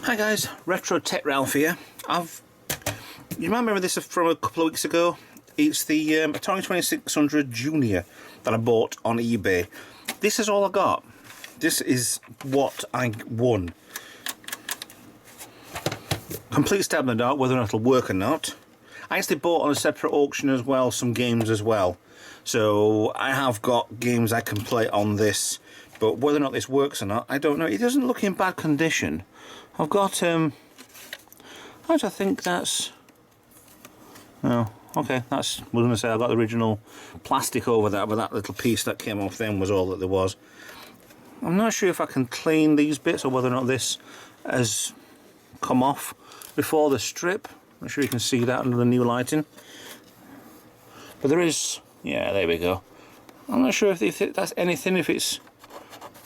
Hi guys, Retro Tech Ralph here. You might remember this from a couple of weeks ago. It's the Atari 2600 Junior that I bought on eBay. This is all I got. This is what I won. Complete stab in the dark, whether or not it'll work or not. I actually bought on a separate auction as well, some games as well. So I have got games I can play on this, but whether or not this works or not, I don't know. It doesn't look in bad condition. I've got, I think that's, oh, okay, I was going to say I've got the original plastic over that, but that little piece that came off then was all that there was. I'm not sure if I can clean these bits or whether or not this has come off before the strip. I'm not sure you can see that under the new lighting. But there is, yeah, there we go. I'm not sure if that's anything, if it's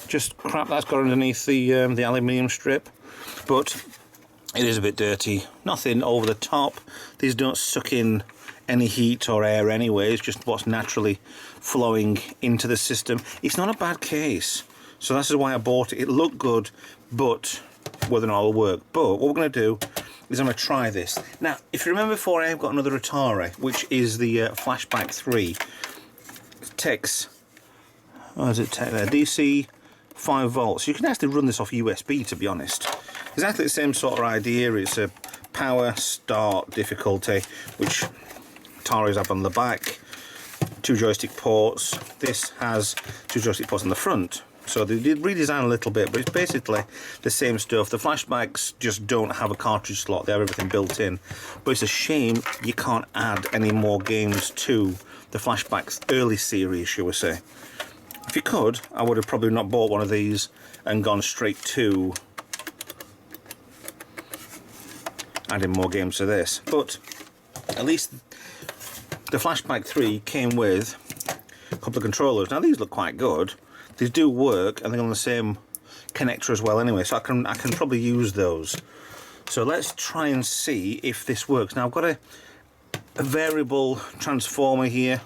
just crap that's got underneath the aluminium strip. But it is a bit dirty. Nothing over the top. These don't suck in any heat or air anyway. It's just what's naturally flowing into the system. It's not a bad case. So this is why I bought it. It looked good, but whether or not it'll work. But what we're going to do is I'm going to try this. Now, if you remember before, I've got another Atari, which is the Flashback 3. It takes, what does it take there? DC 5 volts. You can actually run this off USB, to be honest. Exactly the same sort of idea. It's a power, start, difficulty, which Ataris have on the back. 2 joystick ports. This has 2 joystick ports on the front. So they did redesign a little bit, but it's basically the same stuff. The flashbacks just don't have a cartridge slot. They have everything built in. But it's a shame you can't add any more games to the flashbacks early series, shall we say. If you could, I would have probably not bought one of these and gone straight to adding more games to this. But at least the Flashback 3 came with a couple of controllers. Now these look quite good. These do work, and they're on the same connector as well anyway, so I can probably use those. So let's try and see if this works. Now I've got a variable transformer here,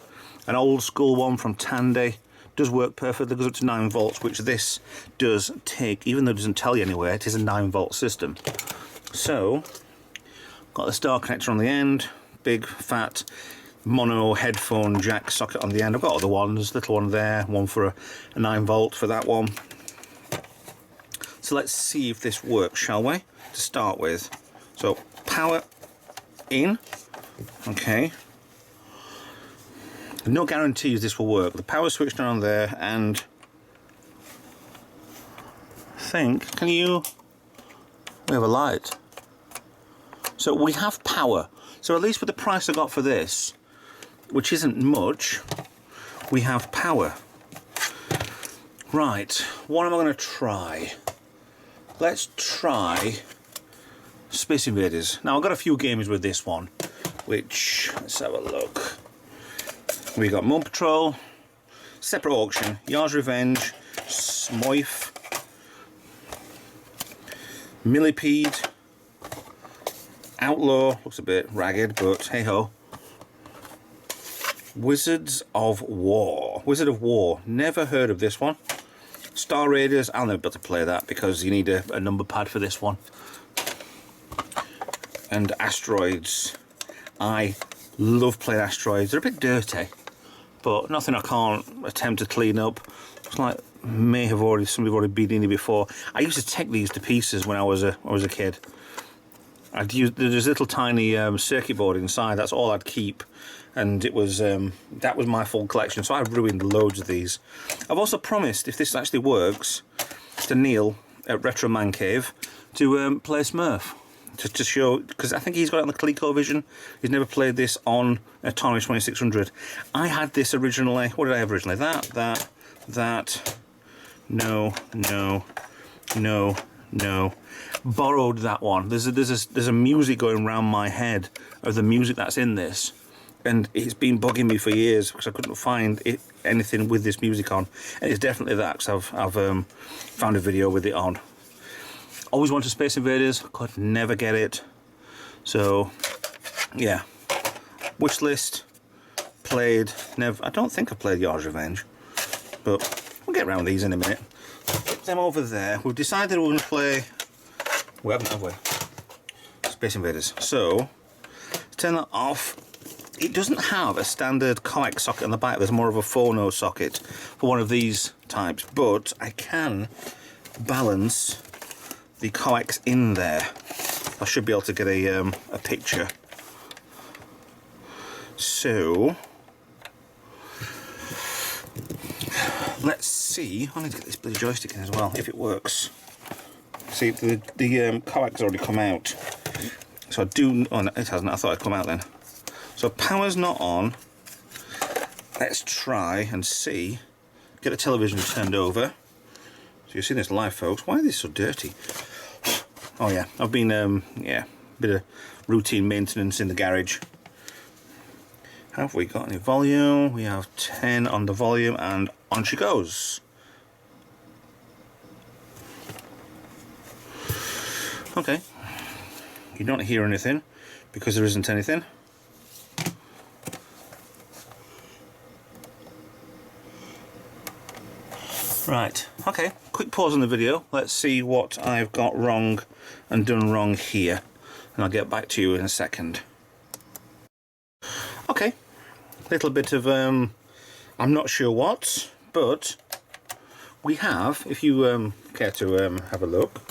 an old school one from Tandy. Does work perfectly, goes up to 9 volts, which this does take, even though it doesn't tell you anywhere, it is a 9 volt system. So, got the star connector on the end, big fat mono headphone jack socket on the end. I've got other ones, little one there, one for a 9 volt for that one. So let's see if this works, shall we, to start with. So, power in, okay. No guarantees this will work. The power switch down there, and I think, we have a light. So we have power. So at least with the price I got for this, which isn't much, we have power. Right, what am I going to try? Let's try Space Invaders. Now I've got a few games with this one, which, let's have a look. We got Moon Patrol, separate auction, Yars Revenge, Smoif, Millipede, Outlaw, looks a bit ragged, but hey ho. Wizards of War. Wizard of War, never heard of this one. Star Raiders, I'll never be able to play that because you need a number pad for this one. And Asteroids. I love playing Asteroids. They're a bit dirty, but nothing I can't attempt to clean up. It's like somebody have already been in here before. I used to take these to pieces when I was a kid. I'd use, there's a little tiny circuit board inside. That's all I'd keep, and it was that was my full collection. So I've ruined loads of these. I've also promised, if this actually works, to Neil at Retro Man Cave to play Smurf. Just to show, because I think he's got it on the ColecoVision. He's never played this on Atari 2600. I had this originally. What did I have originally? That. No. Borrowed that one. There's a music going around my head of the music that's in this, and it's been bugging me for years because I couldn't find anything with this music on, and it's definitely that because I've found a video with it on. Always wanted Space Invaders, could never get it. So, yeah. Wish list, played, never. I don't think I've played Yar's Revenge, but we'll get around these in a minute. Put them over there. We've decided we're going to play. We haven't, have we? Space Invaders. So, turn that off. It doesn't have a standard coax socket on the back. There's more of a phono socket for one of these types, but I can balance the coax in there. I should be able to get a picture. So let's see. I need to get this bloody joystick in as well, if it works. See, the coax already come out. So I do. Oh, no, it hasn't. I thought it'd come out then. So power's not on. Let's try and see. Get the television turned over. So you're seeing this live, folks. Why are these so dirty? Oh yeah, I've been yeah, bit of routine maintenance in the garage. Have we got any volume? We have 10 on the volume, and on she goes. Okay. You don't hear anything because there isn't anything. Right, okay, quick pause on the video. Let's see what I've got wrong and done wrong here, and I'll get back to you in a second. Okay, little bit of I'm not sure what, but we have, if you care to have a look,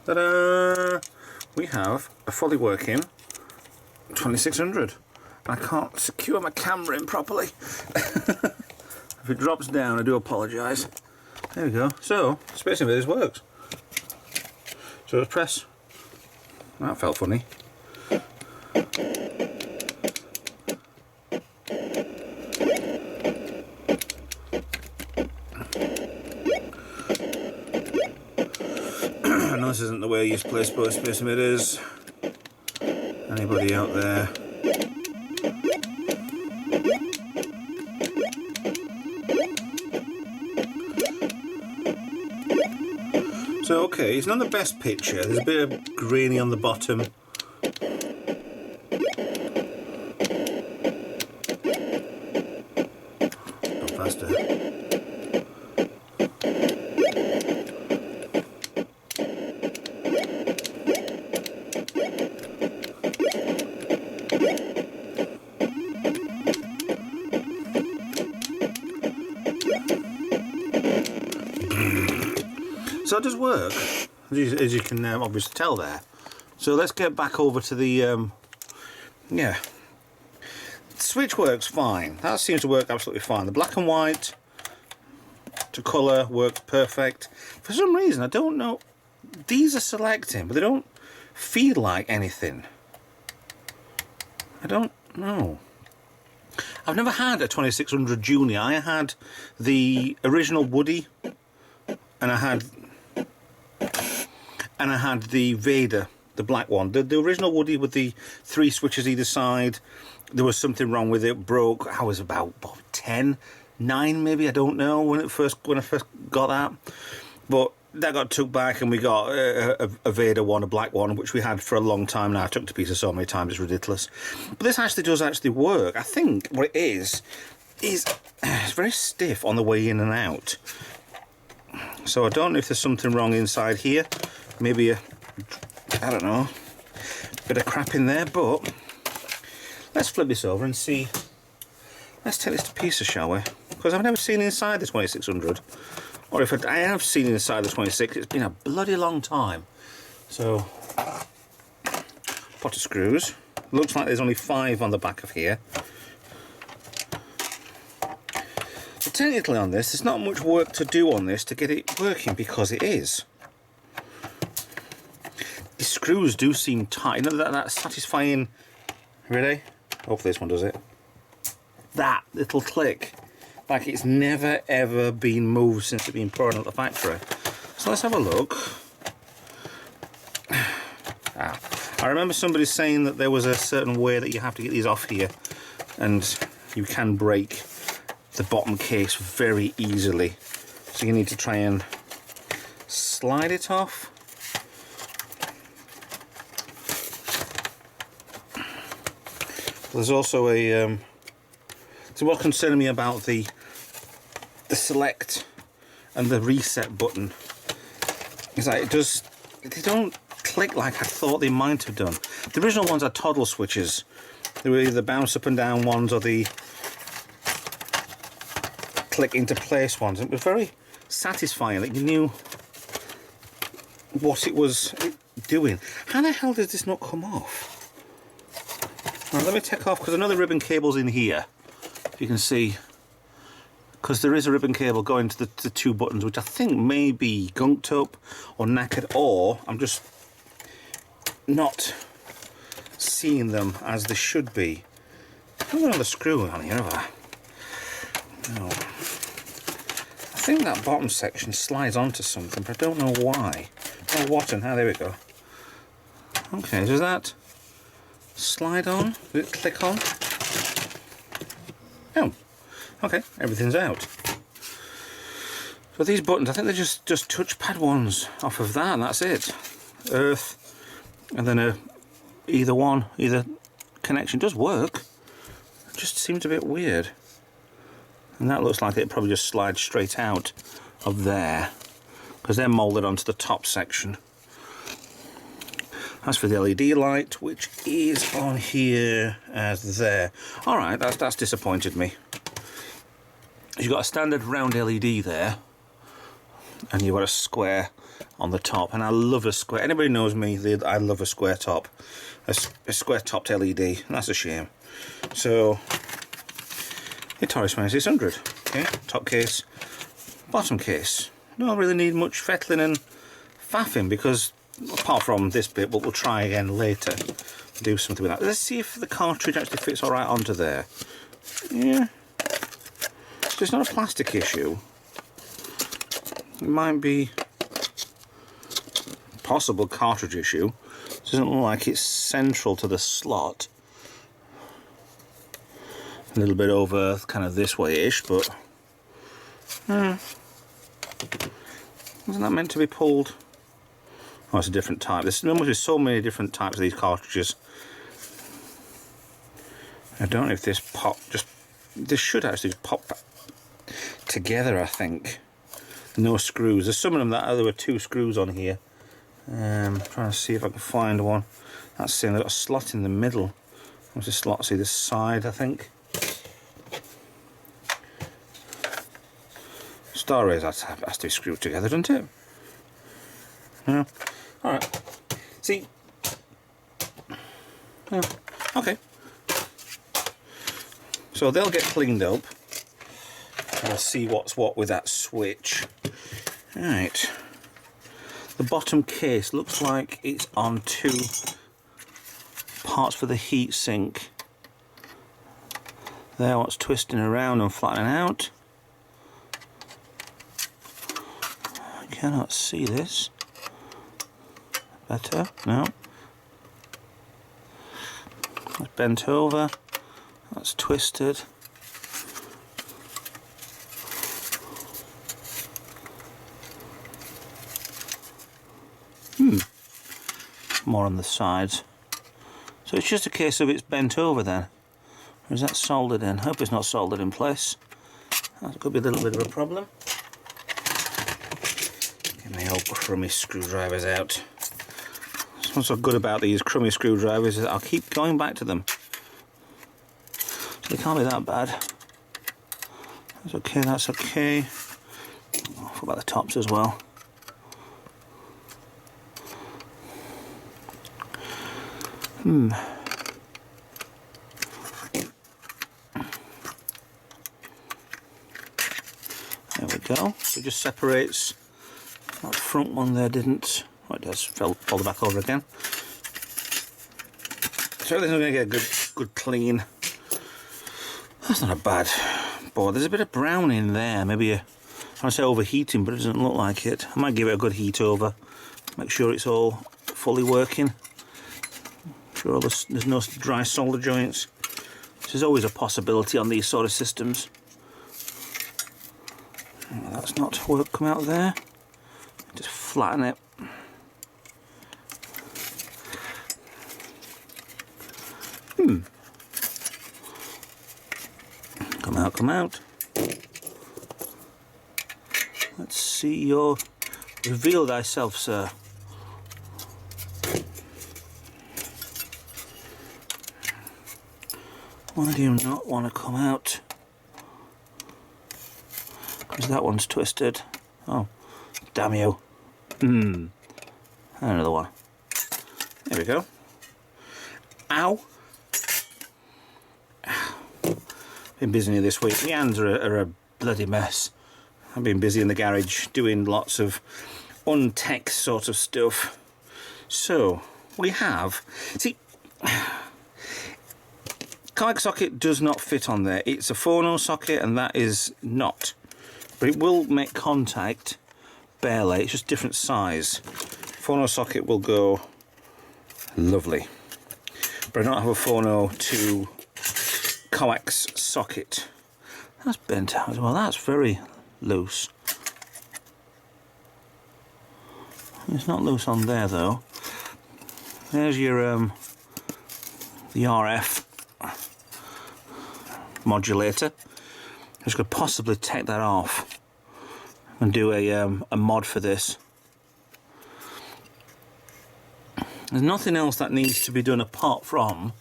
ta-da! We have a fully working 2600. I can't secure my camera in properly. If it drops down, I do apologise. There we go. So, Space Invaders works. So let's press. That felt funny. I know this isn't the way I used to play Space Invaders. Anybody out there? So okay, it's not the best picture. There's a bit of grainy on the bottom. Go faster. So it does work, as you can obviously tell there. So let's get back over to the, yeah. The switch works fine. That seems to work absolutely fine. The black and white to colour works perfect. For some reason, I don't know, these are selecting, but they don't feel like anything. I don't know. I've never had a 2600 Junior. I had the original Woody, and I had the Vader, the black one. The original Woody with the 3 switches either side. There was something wrong with it, broke. I was about 10, 9 maybe, I don't know, when I first got that. But that got took back, and we got a Vader one, a black one, which we had for a long time now. I took to pieces so many times, it's ridiculous. But this actually does work. I think what it is it's very stiff on the way in and out. So I don't know if there's something wrong inside here. Maybe I don't know, bit of crap in there, but let's flip this over and see. Let's take this to pieces, shall we? Because I've never seen inside the 2600. Or if I have seen inside the 26, it's been a bloody long time. So, pot of screws. Looks like there's only 5 on the back of here. But technically on this, there's not much work to do on this to get it working, because it is. The screws do seem tight. You know, that satisfying, really? Hopefully this one does it. That little click. Like it's never ever been moved since it's been poured out of the factory. So let's have a look. I remember somebody saying that there was a certain way that you have to get these off here, and you can break the bottom case very easily. So you need to try and slide it off. There's also a so what's concerning me about the select and the reset button is that they don't click like I thought they might have done. The original ones are toggle switches. They were either the bounce up and down ones or the click into place ones. It was very satisfying that you knew what it was doing. How the hell does this not come off? Right, let me take off, because I know the ribbon cable's in here, if you can see, because there is a ribbon cable going to the two buttons, which I think may be gunked up or knackered, or I'm just not seeing them as they should be. I don't have a screw on here, have I? No. I think that bottom section slides onto something, but I don't know why. Oh, what and how? There we go. Okay, does that slide on? Does it click on? Oh, okay, everything's out. So these buttons, I think they're just touchpad ones off of that, and that's it. Earth, and then either connection does work. It just seems a bit weird. And that looks like it probably just slides straight out of there, because they're moulded onto the top section. As for the LED light, which is on here as there. Alright, that's disappointed me. You've got a standard round LED there, and you've got a square on the top, and I love a square. Anybody knows me, I love a square top. A square topped LED, and that's a shame. So, Atari 2600, okay, top case, bottom case. Don't really need much fettling and faffing, because apart from this bit, but we'll try again later, do something with that. Let's see if the cartridge actually fits alright onto there. Yeah, so it's not a plastic issue. It might be a possible cartridge issue. It doesn't look like it's central to the slot. A little bit over kind of this way-ish, but isn't that meant to be pulled? Oh, it's a different type. There must be so many different types of these cartridges. I don't know if this this should actually pop back together, I think. No screws. There's some of them that there were two screws on here. I'm trying to see if I can find one. That's saying they've got a slot in the middle. There's a slot either side, I think. Star rays has to be screwed together, doesn't it? Yeah. Alright. See? Yeah. Okay. So they'll get cleaned up. We'll see what's what with that switch. Right. The bottom case looks like it's on two parts for the heat sink. There, what's twisting around and flattening out. I cannot see this. Better? No. That's bent over. That's twisted. More on the sides. So it's just a case of it's bent over then. Or is that soldered in? I hope it's not soldered in place. That could be a little bit of a problem. Get my old crummy screwdrivers out. What's so good about these crummy screwdrivers is that I'll keep going back to them. So they can't be that bad. That's okay, that's okay. What about the tops as well? There we go. So it just separates. That front one there didn't. Oh, it does. Fold it back over again. So everything's going to get a good clean. That's not a bad board. There's a bit of brown in there. Maybe I want to say overheating, but it doesn't look like it. I might give it a good heat over. Make sure it's all fully working. Sure there's no dry solder joints. This is always a possibility on these sort of systems. Oh, that's not come out there. Just flatten it. them out. Let's see your... Reveal thyself, sir. Why do you not want to come out? Because that one's twisted. Oh, damn you. Another one. There we go. Ow. Been busy this week. My hands are a bloody mess. I've been busy in the garage doing lots of untech sort of stuff. So, we have... See, coax socket does not fit on there. It's a phono socket and that is not. But it will make contact barely. It's just different size. Phono socket will go lovely. But I don't have a phono to coax socket. That's bent out as well. That's very loose. It's not loose on there though. There's your the RF modulator. I just could possibly take that off and do a mod for this. There's nothing else that needs to be done apart from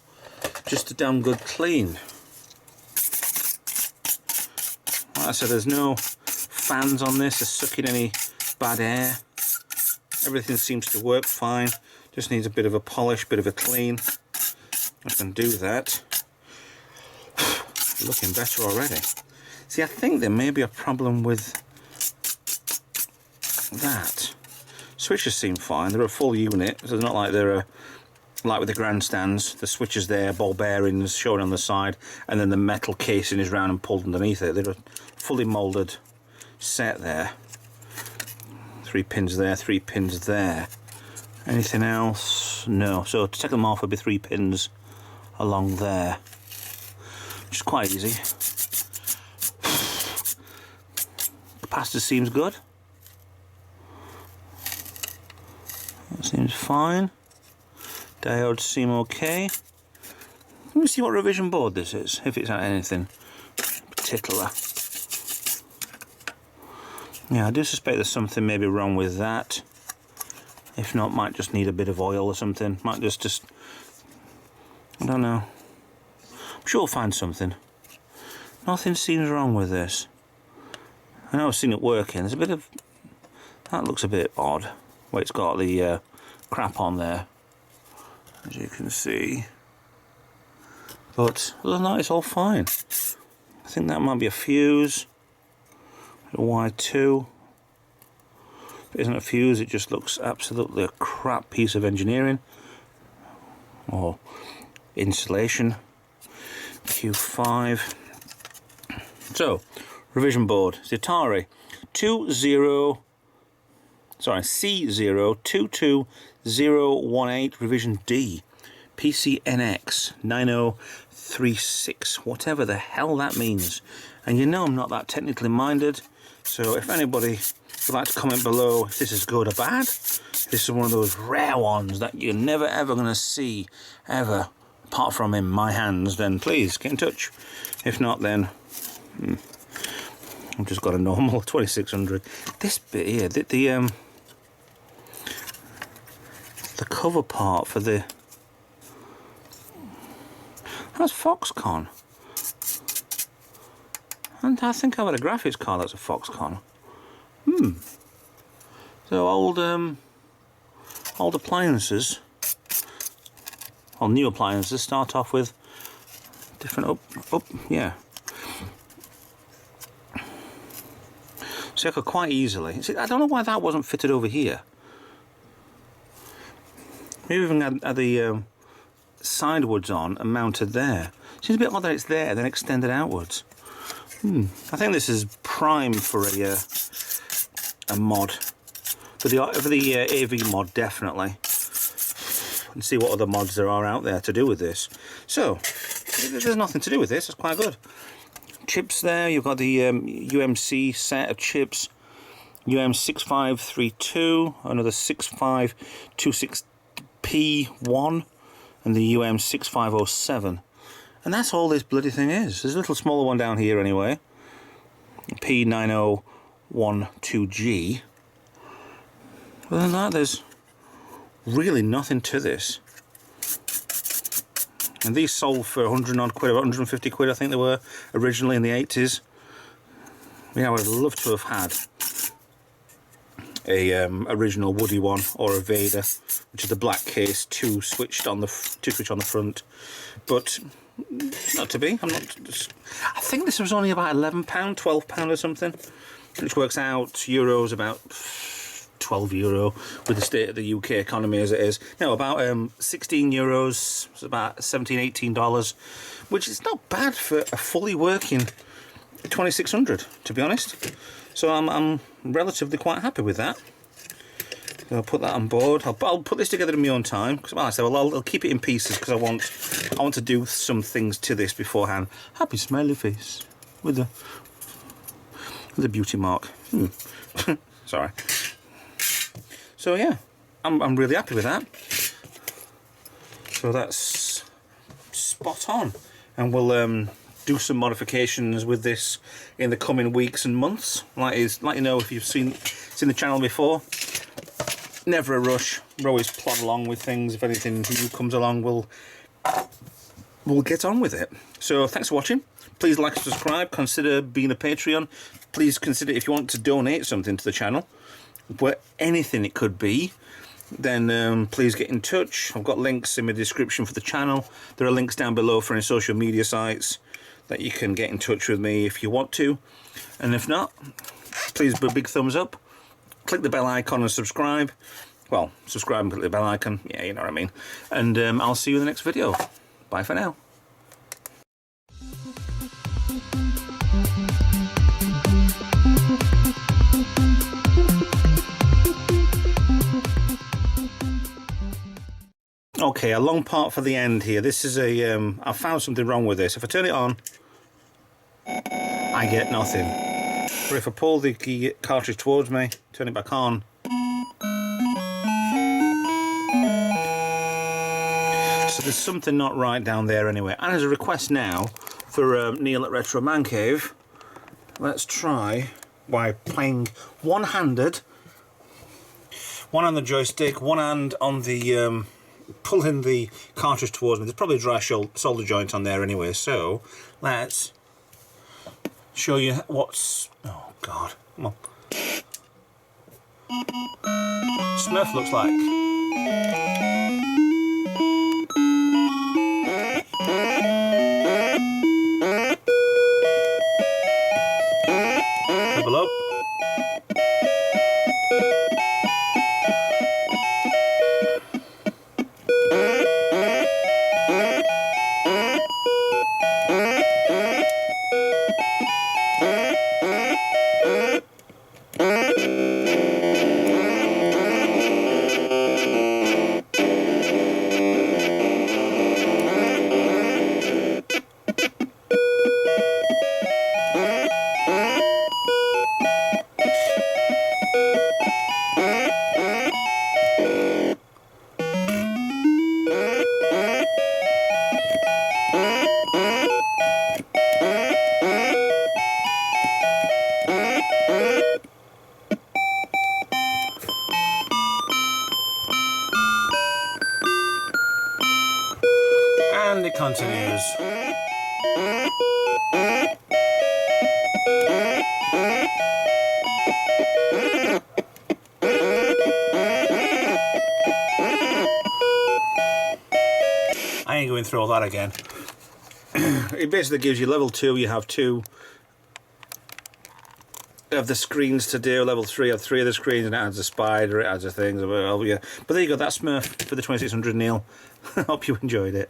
just a damn good clean. Like I said, there's no fans on this, they're sucking any bad air. Everything seems to work fine. Just needs a bit of a polish, bit of a clean. I can do that. Looking better already. See, I think there may be a problem with that. Switches seem fine. They're a full unit, so it's not like they're like with the grandstands. The switches there, ball bearings shown on the side, and then the metal casing is round and pulled underneath it. They're a fully moulded set there. 3 pins there, 3 pins there. Anything else? No. So to take them off would be 3 pins along there, which is quite easy. Capacitor seems good. That seems fine. Diodes seem okay. Let me see what revision board this is, if it's anything particular. Yeah, I do suspect there's something maybe wrong with that. If not, might just need a bit of oil or something. Might just I don't know. I'm sure we'll find something. Nothing seems wrong with this. I know I've seen it working. There's a bit of... That looks a bit odd, where it's got the crap on there, as you can see. But other than that, it's all fine. I think that might be a fuse. A Y2. If it isn't a fuse, it just looks absolutely a crap piece of engineering or installation. Q5. So, revision board. It's the Atari C022018 revision D. PCNX 9036, whatever the hell that means. And you know I'm not that technically minded, so if anybody would like to comment below if this is good or bad, this is one of those rare ones that you're never ever going to see ever apart from in my hands, then please get in touch. If not, then I've just got a normal 2600. This bit here, the cover part for the... That's Foxconn. And I think I've had a graphics card that's a Foxconn. So old appliances, or new appliances, start off with different yeah. So I could quite easily... See, I don't know why that wasn't fitted over here. Maybe even had the sidewards on and mounted there. Seems a bit odd that it's there, then extended outwards. I think this is prime for a mod. For the AV mod, definitely. And see what other mods there are out there to do with this. So, there's nothing to do with this, that's quite good. Chips there, you've got the UMC set of chips. UM6532, another 6526P1, and the UM6507. And that's all this bloody thing is. There's a little smaller one down here anyway. P9012G. Other than that, there's really nothing to this. And these sold for 100 odd quid, about 150 quid I think they were originally in the 80s. Yeah, I would love to have had a original Woody one, or a Vader, which is the black case, two switch on the front. But not to be. I think this was only about £11, £12 or something, which works out euros about €12 with the state of the UK economy as it is. No, about €16, it's about $17, $18, which is not bad for a fully working 2600, to be honest. So I'm relatively quite happy with that. So I'll put that on board. I'll put this together in my own time, because like I said, I'll keep it in pieces because I want to do some things to this beforehand. Happy smiley face with the beauty mark. Sorry. So yeah, I'm really happy with that. So that's spot on, and we'll do some modifications with this in the coming weeks and months. Like you know, if you've seen the channel before, never a rush. We're always plod along with things. If anything new comes along, we'll get on with it. So thanks for watching. Please like and subscribe. Consider being a Patreon. Please consider, if you want to donate something to the channel, anything it could be, then please get in touch. I've got links in the description for the channel. There are links down below for any social media sites that you can get in touch with me if you want to. And if not, please give a big thumbs up. Click the bell icon and subscribe. Well, subscribe and click the bell icon. Yeah, you know what I mean. And I'll see you in the next video. Bye for now. Okay, a long part for the end here. This is I found something wrong with this. If I turn it on, I get nothing. But if I pull the cartridge towards me, turn it back on, so there's something not right down there anyway. And as a request now for Neil at Retro Man Cave, let's try by playing one-handed, one on the joystick, one hand on the pulling the cartridge towards me. There's probably a dry solder joint on there anyway, so let's show you what's... oh god, come on. Smurf looks like. Double up. And it continues. I ain't going through all that again. It basically gives you level 2, you have 2 of the screens to do, level 3 have 3 of the screens, and it adds a spider, it adds a thing, well, yeah. But there you go, that's Smurf for the 2600, Neil. I hope you enjoyed it.